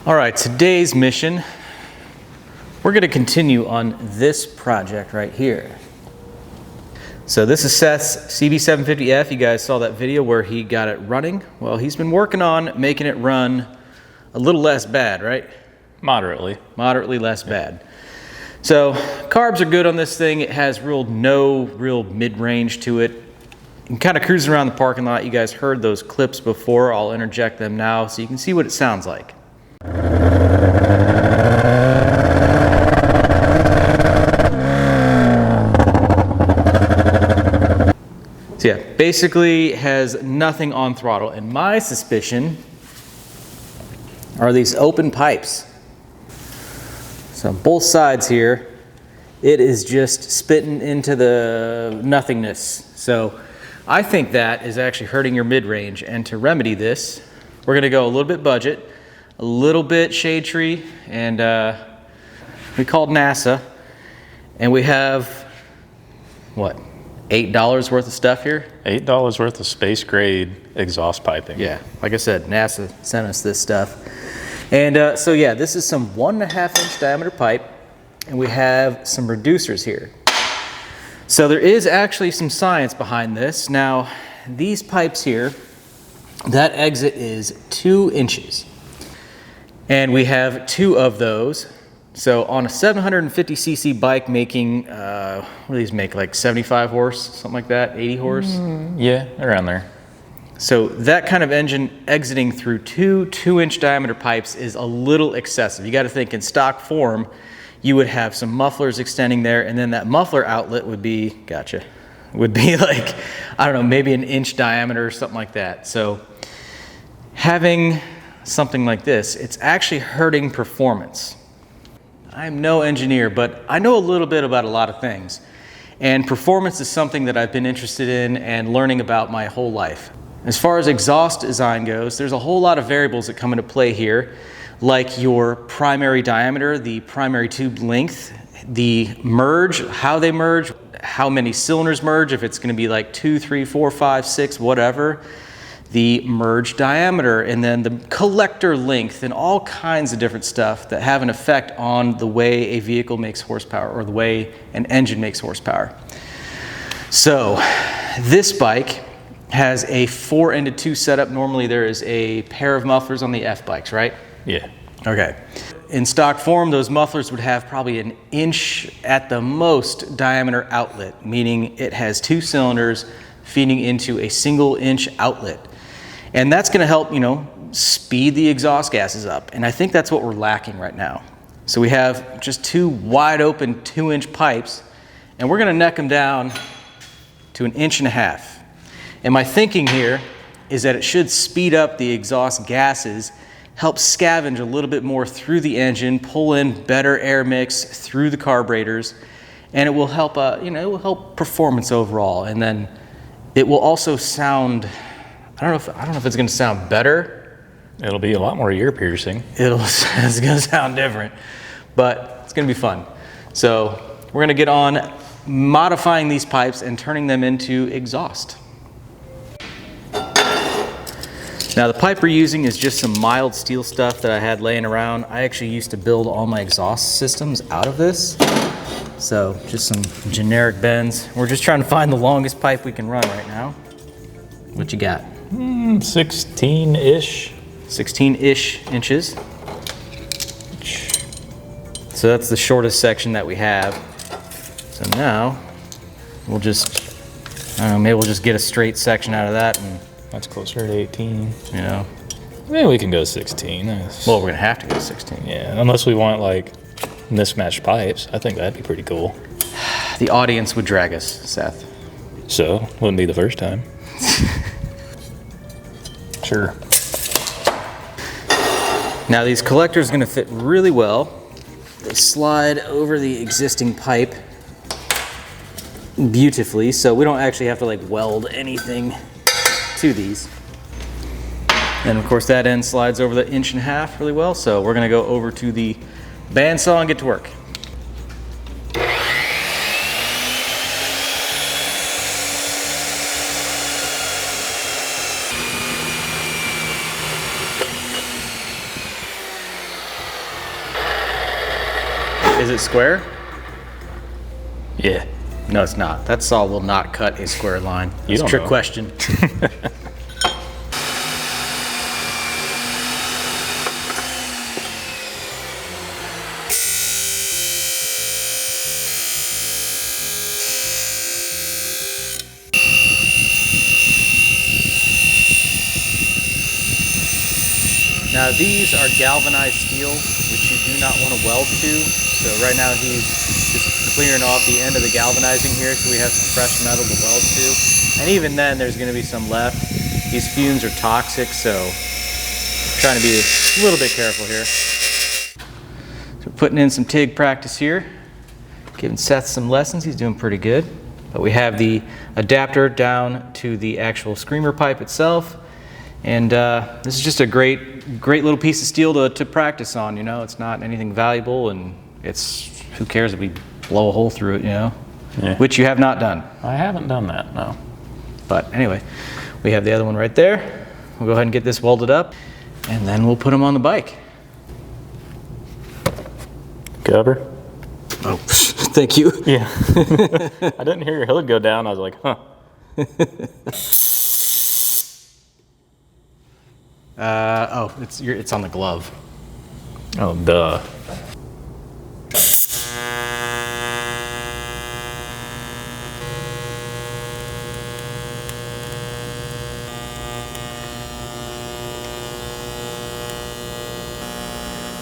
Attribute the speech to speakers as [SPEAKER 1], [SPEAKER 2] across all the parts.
[SPEAKER 1] All right, today's mission, we're going to continue on this project right here. So this is Seth's CB750F. You guys saw that video where he got it running. Well, he's been working on making it run a little less bad, right?
[SPEAKER 2] Moderately.
[SPEAKER 1] Moderately less bad. So carbs are good on this thing. It has no real mid-range to it. You can kind of cruise around the parking lot. You guys heard those clips before. I'll interject them now so you can see what it sounds like. So yeah, basically has nothing on throttle, and my suspicion are these open pipes. So on both sides here, it is just spitting into the nothingness. So I think that is actually hurting your mid-range, and to remedy this, we're gonna go a little bit budget, a little bit shade tree, and we called NASA, and we have, what, $8 worth of stuff here?
[SPEAKER 2] $8 worth of space grade exhaust piping.
[SPEAKER 1] Yeah, like I said, NASA sent us this stuff. And so yeah, this is some 1.5 inch diameter pipe, and we have some reducers here. So there is actually some science behind this. Now, these pipes here, that exit is 2 inches. And we have 2 of those. So on a 750cc bike making, what do these make, like 75 horse, something like that, 80 horse?
[SPEAKER 2] Yeah, around there.
[SPEAKER 1] So that kind of engine exiting through 2 inch diameter pipes is a little excessive. You got to think in stock form, you would have some mufflers extending there, and then that muffler outlet would be, would be like, I don't know, maybe 1 inch diameter or something like that. So having something like this, it's actually hurting performance. I'm no engineer, but I know a little bit about a lot of things. And performance is something that I've been interested in and learning about my whole life. As far as exhaust design goes, there's a whole lot of variables that come into play here, like your primary diameter, the primary tube length, the merge, how they merge, how many cylinders merge, if it's going to be like 2, 3, 4, 5, 6, whatever, the merge diameter, and then the collector length, and all kinds of different stuff that have an effect on the way a vehicle makes horsepower or the way an engine makes horsepower. So this bike has a 4-ended 2 setup. Normally there is a pair of mufflers on the F bikes, right?
[SPEAKER 2] Yeah.
[SPEAKER 1] Okay. In stock form, those mufflers would have probably 1 inch at the most diameter outlet, meaning it has 2 cylinders feeding into a 1-inch outlet. And that's going to help, you know, speed the exhaust gases up. And I think that's what we're lacking right now. So we have just 2 wide open 2-inch pipes, and we're going to neck them down to 1.5 inches. And my thinking here is that it should speed up the exhaust gases, help scavenge a little bit more through the engine, pull in better air mix through the carburetors, and it will help, you know, it will help performance overall. And then it will also sound, I don't know if it's going to sound better.
[SPEAKER 2] It'll be a lot more ear piercing.
[SPEAKER 1] It's going to sound different, but it's going to be fun. So we're going to get on modifying these pipes and turning them into exhaust. Now the pipe we're using is just some mild steel stuff that I had laying around. I actually used to build all my exhaust systems out of this. So just some generic bends. We're just trying to find the longest pipe we can run right now. What you got?
[SPEAKER 2] 16-ish.
[SPEAKER 1] 16-ish inches. So that's the shortest section that we have. So now we'll just, I don't know, maybe we'll just get a straight section out of that, and
[SPEAKER 2] That's closer to 18.
[SPEAKER 1] you know,
[SPEAKER 2] Maybe we can go 16.
[SPEAKER 1] well, we're gonna have to go 16.
[SPEAKER 2] Yeah, unless we want like mismatched pipes. I think that'd be pretty cool.
[SPEAKER 1] The audience would drag us, Seth.
[SPEAKER 2] So, wouldn't be the first time. Sure.
[SPEAKER 1] Now these collectors are gonna fit really well. They slide over the existing pipe beautifully, so we don't actually have to like weld anything to these. And of course that end slides over the 1.5 inches really well, so we're gonna go over to the bandsaw and get to work. Is it square?
[SPEAKER 2] Yeah.
[SPEAKER 1] No, it's not. That saw will not cut a square line.
[SPEAKER 2] You
[SPEAKER 1] It's a
[SPEAKER 2] don't
[SPEAKER 1] trick
[SPEAKER 2] know.
[SPEAKER 1] question. Now these are galvanized steel, which you do not want to weld to. So right now he's just clearing off the end of the galvanizing here so we have some fresh metal to weld to. And even then there's going to be some left. These fumes are toxic, so I'm trying to be a little bit careful here. So we're putting in some TIG practice here. Giving Seth some lessons, he's doing pretty good. But we have the adapter down to the actual screamer pipe itself. And this is just a great little piece of steel to practice on, you know. It's not anything valuable, and it's, who cares if we blow a hole through it, you know?
[SPEAKER 2] Yeah.
[SPEAKER 1] Which you have not done.
[SPEAKER 2] I haven't done that, no.
[SPEAKER 1] But anyway, we have the other one right there. We'll go ahead and get this welded up, and then we'll put them on the bike.
[SPEAKER 2] Cover?
[SPEAKER 1] Oh, thank you.
[SPEAKER 2] Yeah. I didn't hear your hood go down. I was like, huh.
[SPEAKER 1] Oh, it's on the glove.
[SPEAKER 2] Oh, duh.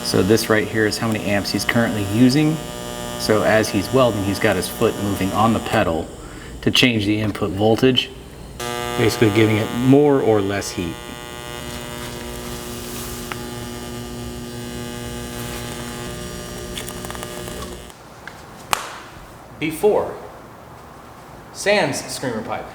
[SPEAKER 1] So this right here is how many amps he's currently using. So as he's welding, he's got his foot moving on the pedal to change the input voltage, basically giving it more or less heat. Before, sans screamer pipe.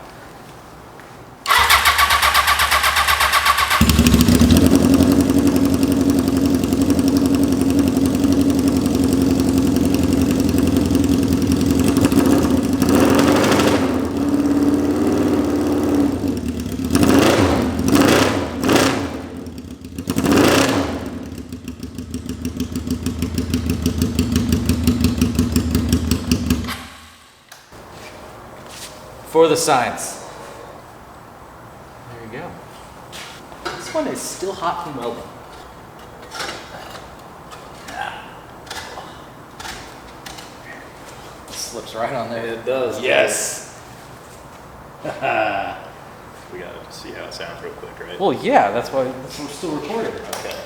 [SPEAKER 1] For the science. There you go. This one is still hot from welding. Slips right on there.
[SPEAKER 2] It does.
[SPEAKER 1] Yes.
[SPEAKER 2] We gotta see how it sounds real quick, right?
[SPEAKER 1] Well, yeah, that's why we're still recording.
[SPEAKER 2] Okay.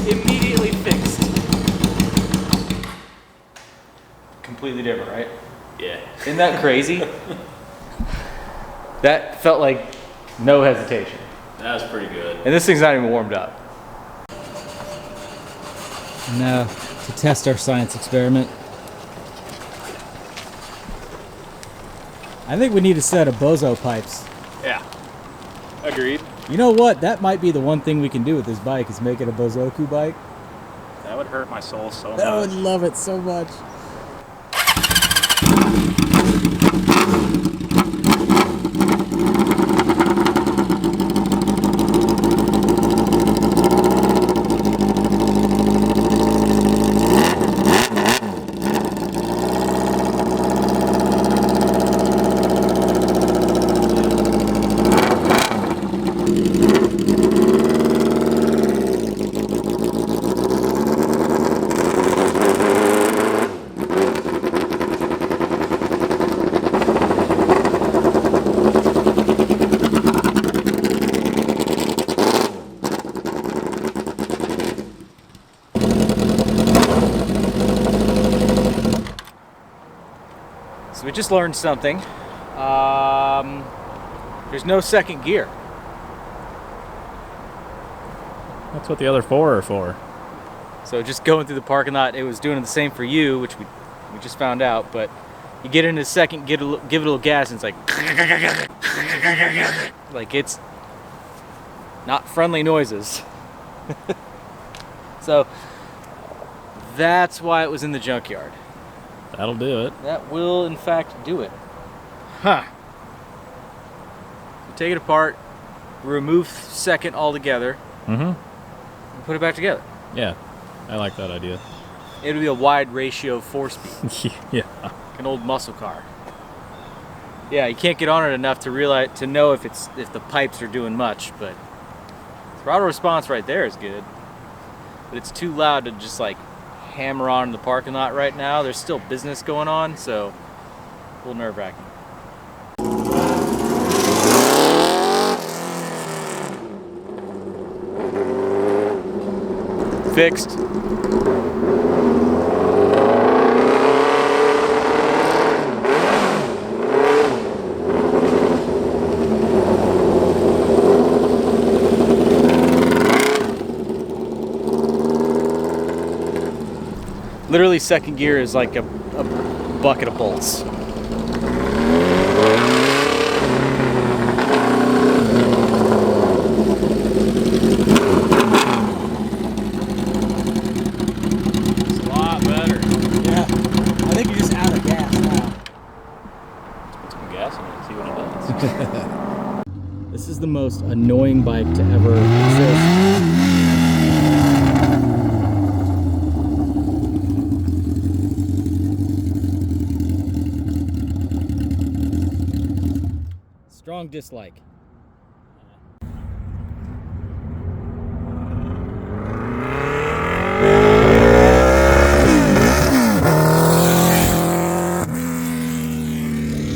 [SPEAKER 1] Immediately fixed. Completely different, right?
[SPEAKER 2] Yeah.
[SPEAKER 1] Isn't that crazy? That felt like no hesitation.
[SPEAKER 2] That was pretty good.
[SPEAKER 1] And this thing's not even warmed up.
[SPEAKER 3] Now, to test our science experiment, I think we need a set of bozo pipes.
[SPEAKER 2] Yeah. Agreed.
[SPEAKER 3] You know what? That might be the one thing we can do with this bike is make it a bozoku bike.
[SPEAKER 2] That would hurt my soul so much.
[SPEAKER 3] I would love it so much.
[SPEAKER 1] So we just learned something. There's no second gear.
[SPEAKER 2] That's what the other 4 are for.
[SPEAKER 1] So just going through the parking lot, it was doing the same for you, which we just found out, but you get into second, give it a little gas, and it's like it's not friendly noises. So that's why it was in the junkyard.
[SPEAKER 2] That'll do it.
[SPEAKER 1] That will, in fact, do it. Huh. You take it apart, remove second altogether, and put it back together.
[SPEAKER 2] Yeah, I like that idea.
[SPEAKER 1] It'll be a wide ratio of 4-speed.
[SPEAKER 2] Yeah.
[SPEAKER 1] Like an old muscle car. Yeah, you can't get on it enough to know if the pipes are doing much, but throttle response right there is good. But it's too loud to just like hammer on in the parking lot right now. There's still business going on, so a little nerve-wracking. Fixed. Literally, second gear is like a bucket of bolts.
[SPEAKER 2] It's a lot better.
[SPEAKER 3] Yeah. I think you're just out of gas now.
[SPEAKER 2] Let's put some gas in it and see what it does.
[SPEAKER 3] This is the most annoying bike to ever exist. Strong dislike.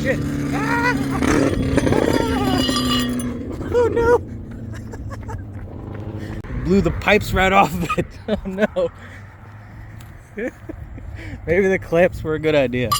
[SPEAKER 3] Shit. Oh no! Blew the pipes right off of it. Oh no. Maybe the clamps were a good idea.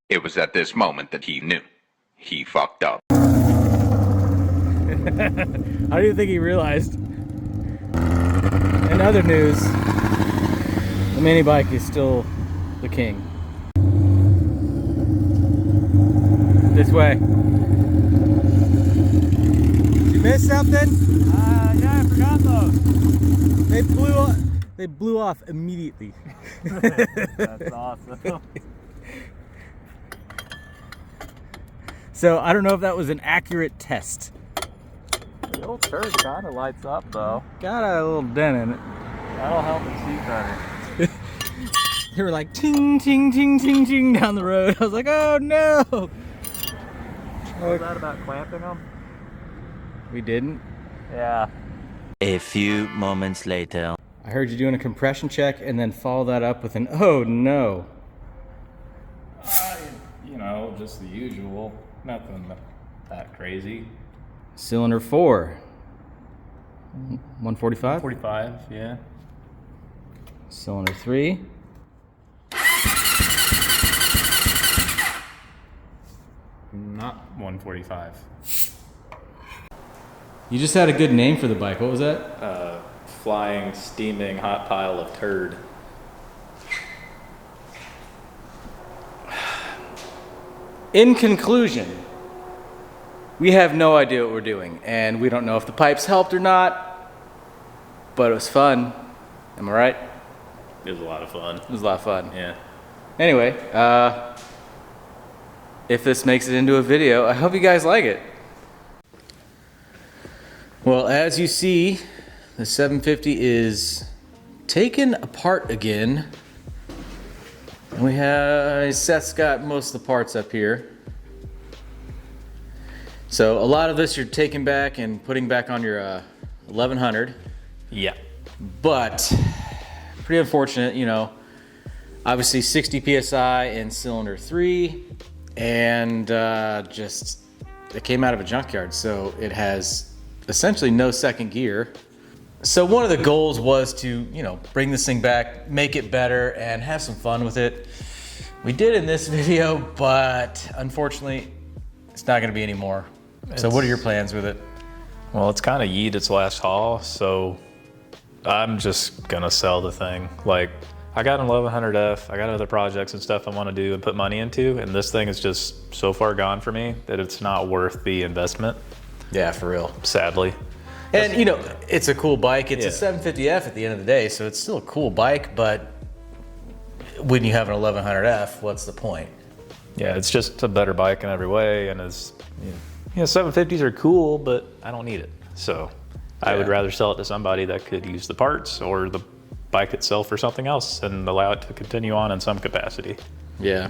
[SPEAKER 4] It was at this moment that he knew. He fucked up.
[SPEAKER 1] How do you think he realized? In other news, the mini bike is still the king. This way. Did you miss something?
[SPEAKER 2] Yeah, I forgot those.
[SPEAKER 1] They blew off immediately.
[SPEAKER 2] That's awesome.
[SPEAKER 1] So I don't know if that was an accurate test.
[SPEAKER 2] The old turd kind of lights up though.
[SPEAKER 1] Got a little dent in it.
[SPEAKER 2] That'll help it see better.
[SPEAKER 1] They were like ting, ting, ting, ting, ting down the road. I was like, oh no.
[SPEAKER 2] What was that about clamping them?
[SPEAKER 1] We didn't.
[SPEAKER 2] Yeah.
[SPEAKER 5] A few moments later.
[SPEAKER 1] I heard you doing a compression check and then follow that up with an oh no.
[SPEAKER 2] You know, just the usual. Nothing that crazy.
[SPEAKER 1] Cylinder 4. 145?
[SPEAKER 2] 45, yeah.
[SPEAKER 1] Cylinder 3.
[SPEAKER 2] Not 145.
[SPEAKER 1] You just had a good name for the bike. What was that?
[SPEAKER 2] Flying, steaming hot pile of turd.
[SPEAKER 1] In conclusion, we have no idea what we're doing, and we don't know if the pipes helped or not, but it was fun. Am I right?
[SPEAKER 2] It was a lot of fun.
[SPEAKER 1] It was a lot of fun.
[SPEAKER 2] Yeah.
[SPEAKER 1] Anyway, if this makes it into a video, I hope you guys like it. Well, as you see, the 750 is taken apart again. And we have, Seth's got most of the parts up here. So a lot of this you're taking back and putting back on your 1100.
[SPEAKER 2] Yeah.
[SPEAKER 1] But pretty unfortunate, you know, obviously 60 PSI in cylinder 3 and just, it came out of a junkyard. So it has essentially no second gear. So one of the goals was to, you know, bring this thing back, make it better, and have some fun with it. We did in this video, but unfortunately, it's not gonna be any more. So what are your plans with it?
[SPEAKER 2] Well, it's kind of yeet its last haul, so I'm just gonna sell the thing. Like, I got an 1100F, I got other projects and stuff I wanna do and put money into, and this thing is just so far gone for me that it's not worth the investment.
[SPEAKER 1] Yeah, for real.
[SPEAKER 2] Sadly.
[SPEAKER 1] And you know, it's a cool bike. It's
[SPEAKER 2] Yeah.
[SPEAKER 1] a 750F at the end of the day, so it's still a cool bike, but when you have an 1100F, what's the point?
[SPEAKER 2] Yeah, it's just a better bike in every way, and it's, you know, 750s are cool, but I don't need it. So I would
[SPEAKER 1] Yeah.
[SPEAKER 2] rather sell it to somebody that could use the parts or the bike itself for something else and allow it to continue on in some capacity.
[SPEAKER 1] Yeah.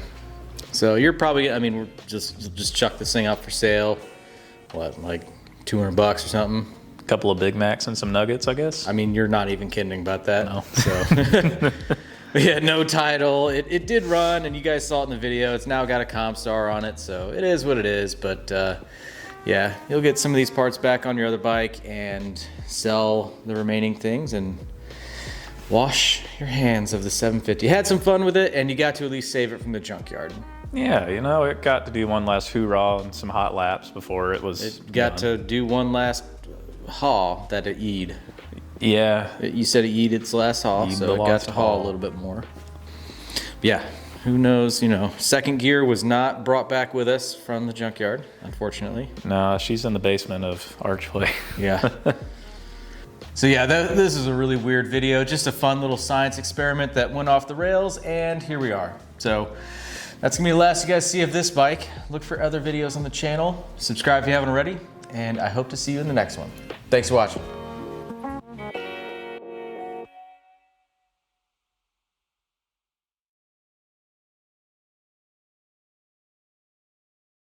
[SPEAKER 1] So you're probably, I mean, we're just chuck this thing out for sale. What, like $200 or something?
[SPEAKER 2] A couple of Big Macs and some nuggets, I guess.
[SPEAKER 1] I mean, you're not even kidding about that.
[SPEAKER 2] No.
[SPEAKER 1] So, yeah, no title. It did run, and you guys saw it in the video. It's now got a comp star on it, so it is what it is. But yeah, you'll get some of these parts back on your other bike and sell the remaining things and wash your hands of the 750. You had some fun with it, and you got to at least save it from the junkyard.
[SPEAKER 2] Yeah, you know, it got to do one last hoorah and some hot laps before it was
[SPEAKER 1] It got to do one last haul that it eat.
[SPEAKER 2] Yeah.
[SPEAKER 1] You said it eat its last haul,
[SPEAKER 2] Eat
[SPEAKER 1] so
[SPEAKER 2] the
[SPEAKER 1] it got
[SPEAKER 2] last
[SPEAKER 1] to haul a
[SPEAKER 2] haul.
[SPEAKER 1] little bit more. Yeah, who knows, you know, second gear was not brought back with us from the junkyard, unfortunately.
[SPEAKER 2] No, she's in the basement of Archway.
[SPEAKER 1] Yeah. So yeah, this is a really weird video, just a fun little science experiment that went off the rails, and here we are. So that's gonna be the last you guys see of this bike. Look for other videos on the channel. Subscribe if you haven't already, and I hope to see you in the next one. Thanks for watching.